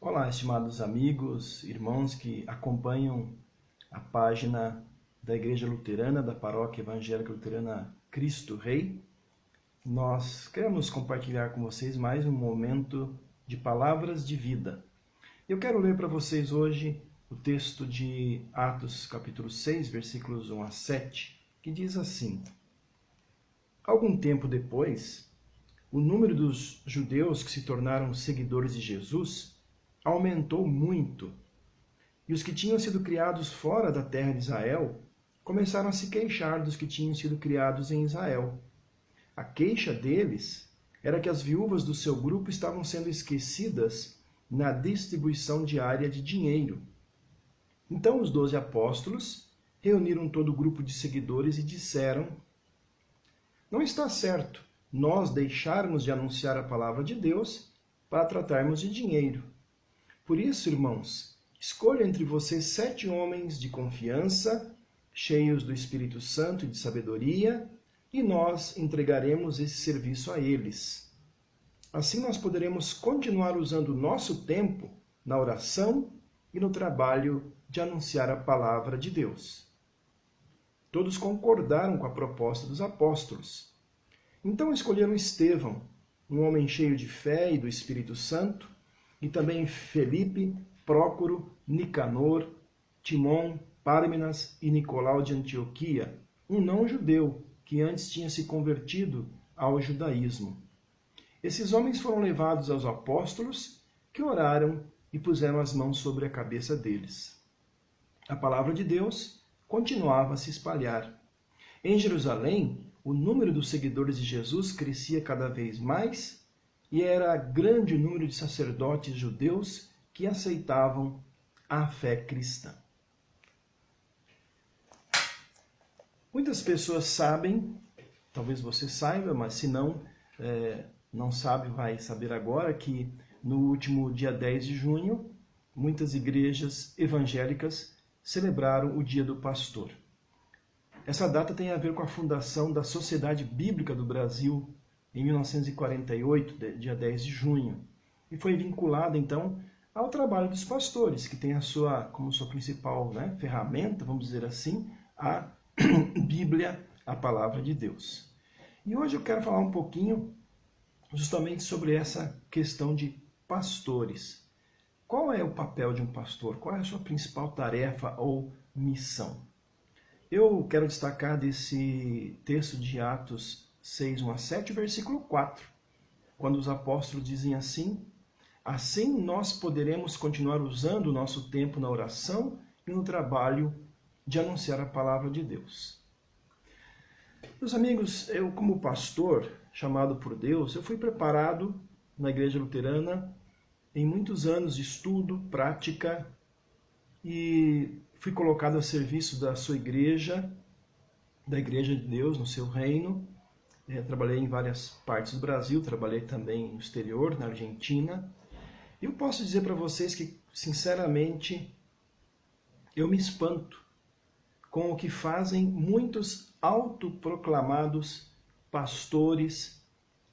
Olá, estimados amigos, irmãos que acompanham a página da Igreja Luterana, da Paróquia Evangélica Luterana Cristo Rei. Nós queremos compartilhar com vocês mais um momento de palavras de vida. Eu quero ler para vocês hoje o texto de Atos, capítulo 6, versículos 1 a 7, que diz assim: Algum tempo depois, o número dos judeus que se tornaram seguidores de Jesus aumentou muito, e os que tinham sido criados fora da terra de Israel começaram a se queixar dos que tinham sido criados em Israel. A queixa deles era que as viúvas do seu grupo estavam sendo esquecidas na distribuição diária de dinheiro. Então os 12 apóstolos reuniram todo o grupo de seguidores e disseram: Não está certo nós deixarmos de anunciar a palavra de Deus para tratarmos de dinheiro. Por isso, irmãos, escolha entre vocês 7 homens de confiança, cheios do Espírito Santo e de sabedoria, e nós entregaremos esse serviço a eles. Assim nós poderemos continuar usando o nosso tempo na oração e no trabalho de anunciar a palavra de Deus. Todos concordaram com a proposta dos apóstolos. Então escolheram Estevão, um homem cheio de fé e do Espírito Santo, e também Felipe, Prócoro, Nicanor, Timon, Pármenas e Nicolau de Antioquia, um não-judeu que antes tinha se convertido ao judaísmo. Esses homens foram levados aos apóstolos, que oraram e puseram as mãos sobre a cabeça deles. A palavra de Deus continuava a se espalhar. Em Jerusalém, o número dos seguidores de Jesus crescia cada vez mais e era grande o número de sacerdotes judeus que aceitavam a fé cristã. Muitas pessoas sabem, talvez você saiba, mas se não, não sabe, vai saber agora, que no último dia 10 de junho, muitas igrejas evangélicas celebraram o Dia do Pastor. Essa data tem a ver com a fundação da Sociedade Bíblica do Brasil, em 1948, dia 10 de junho, e foi vinculada, então, ao trabalho dos pastores, que tem como sua principal ferramenta, vamos dizer assim, a Bíblia, a Palavra de Deus. E hoje eu quero falar um pouquinho justamente sobre essa questão de pastores. Qual é o papel de um pastor? Qual é a sua principal tarefa ou missão? Eu quero destacar desse texto de Atos 6, 1 a 7, versículo 4, quando os apóstolos dizem assim: Assim nós poderemos continuar usando o nosso tempo na oração e no trabalho de anunciar a palavra de Deus. Meus amigos, eu como pastor, chamado por Deus, eu fui preparado na Igreja Luterana em muitos anos de estudo, prática, e fui colocado a serviço da sua igreja, da Igreja de Deus, no seu reino. Trabalhei em várias partes do Brasil, trabalhei também no exterior, na Argentina. Eu posso dizer para vocês que, sinceramente, eu me espanto com o que fazem muitos autoproclamados pastores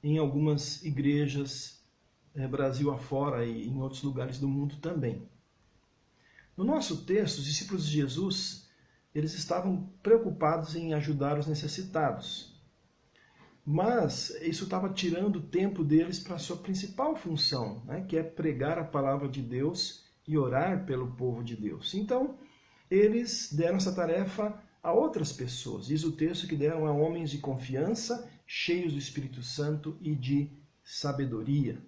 em algumas igrejas, Brasil afora e em outros lugares do mundo também. No nosso texto, os discípulos de Jesus, eles estavam preocupados em ajudar os necessitados. Mas isso estava tirando o tempo deles para a sua principal função, que é pregar a palavra de Deus e orar pelo povo de Deus. Então, eles deram essa tarefa a outras pessoas. Diz o texto que deram a homens de confiança, cheios do Espírito Santo e de sabedoria.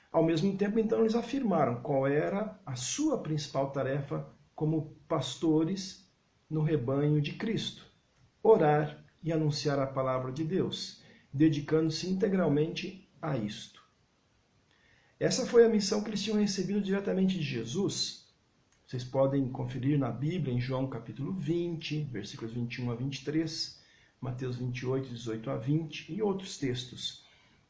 Ao mesmo tempo, então, eles afirmaram qual era a sua principal tarefa como pastores no rebanho de Cristo: orar e anunciar a palavra de Deus, dedicando-se integralmente a isto. Essa foi a missão que eles tinham recebido diretamente de Jesus. Vocês podem conferir na Bíblia, em João capítulo 20, versículos 21 a 23, Mateus 28, 18 a 20 e outros textos.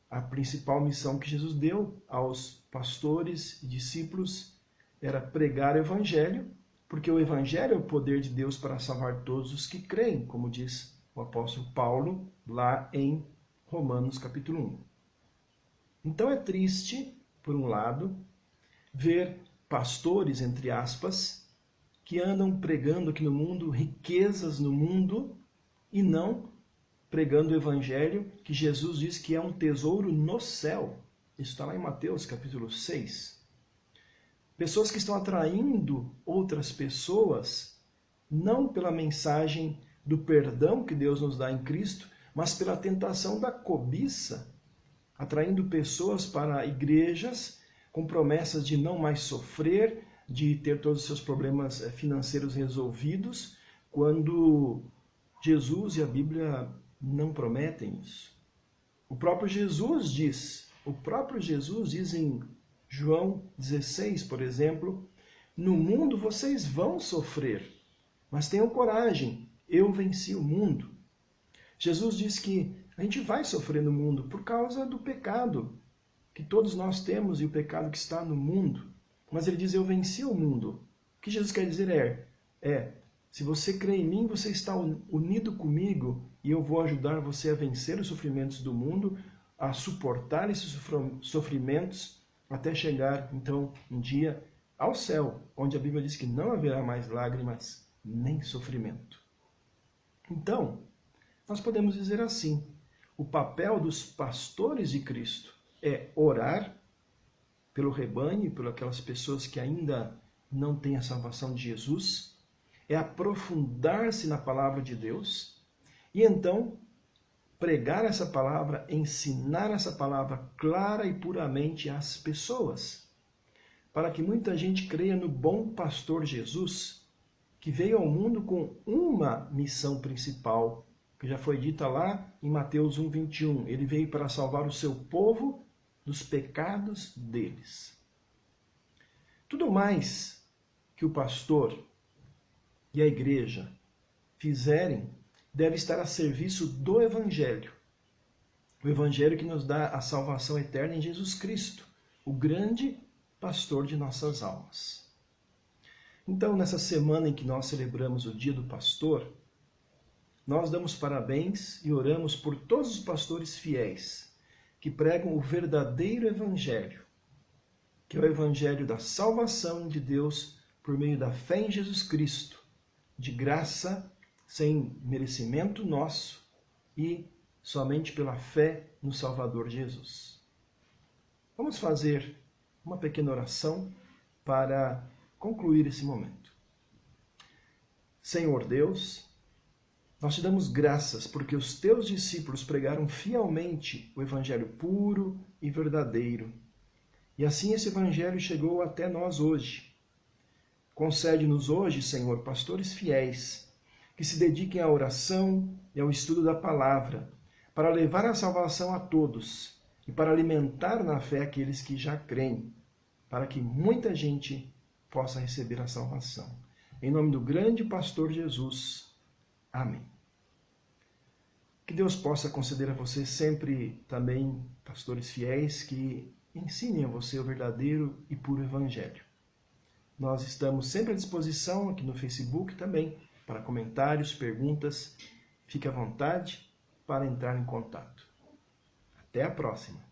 A principal missão que Jesus deu aos pastores e discípulos era pregar o Evangelho, porque o Evangelho é o poder de Deus para salvar todos os que creem, como diz o apóstolo Paulo, lá em Romanos capítulo 1. Então é triste, por um lado, ver pastores, entre aspas, que andam pregando aqui no mundo riquezas no mundo e não pregando o evangelho que Jesus diz que é um tesouro no céu. Isso está lá em Mateus capítulo 6. Pessoas que estão atraindo outras pessoas, não pela mensagem do perdão que Deus nos dá em Cristo, mas pela tentação da cobiça, atraindo pessoas para igrejas com promessas de não mais sofrer, de ter todos os seus problemas financeiros resolvidos, quando Jesus e a Bíblia não prometem isso. O próprio Jesus diz em João 16, por exemplo, no mundo vocês vão sofrer, mas tenham coragem, eu venci o mundo. Jesus diz que a gente vai sofrer no mundo por causa do pecado que todos nós temos e o pecado que está no mundo. Mas ele diz, eu venci o mundo. O que Jesus quer dizer se você crê em mim, você está unido comigo e eu vou ajudar você a vencer os sofrimentos do mundo, a suportar esses sofrimentos até chegar, então, um dia ao céu, onde a Bíblia diz que não haverá mais lágrimas nem sofrimento. Então, nós podemos dizer assim, o papel dos pastores de Cristo é orar pelo rebanho e por aquelas pessoas que ainda não têm a salvação de Jesus, é aprofundar-se na palavra de Deus e então pregar essa palavra, ensinar essa palavra clara e puramente às pessoas, para que muita gente creia no bom pastor Jesus, que veio ao mundo com uma missão principal, que já foi dita lá em Mateus 1:21. Ele veio para salvar o seu povo dos pecados deles. Tudo mais que o pastor e a igreja fizerem deve estar a serviço do Evangelho. O Evangelho que nos dá a salvação eterna em Jesus Cristo, o grande pastor de nossas almas. Então, nessa semana em que nós celebramos o Dia do Pastor, nós damos parabéns e oramos por todos os pastores fiéis que pregam o verdadeiro Evangelho, que é o Evangelho da salvação de Deus por meio da fé em Jesus Cristo, de graça, sem merecimento nosso e somente pela fé no Salvador Jesus. Vamos fazer uma pequena oração para concluir esse momento. Senhor Deus, nós te damos graças porque os teus discípulos pregaram fielmente o Evangelho puro e verdadeiro. E assim esse Evangelho chegou até nós hoje. Concede-nos hoje, Senhor, pastores fiéis, que se dediquem à oração e ao estudo da palavra, para levar a salvação a todos e para alimentar na fé aqueles que já creem, para que muita gente possa receber a salvação. Em nome do grande pastor Jesus. Amém. Que Deus possa conceder a você sempre também pastores fiéis que ensinem a você o verdadeiro e puro Evangelho. Nós estamos sempre à disposição aqui no Facebook também para comentários, perguntas. Fique à vontade para entrar em contato. Até a próxima!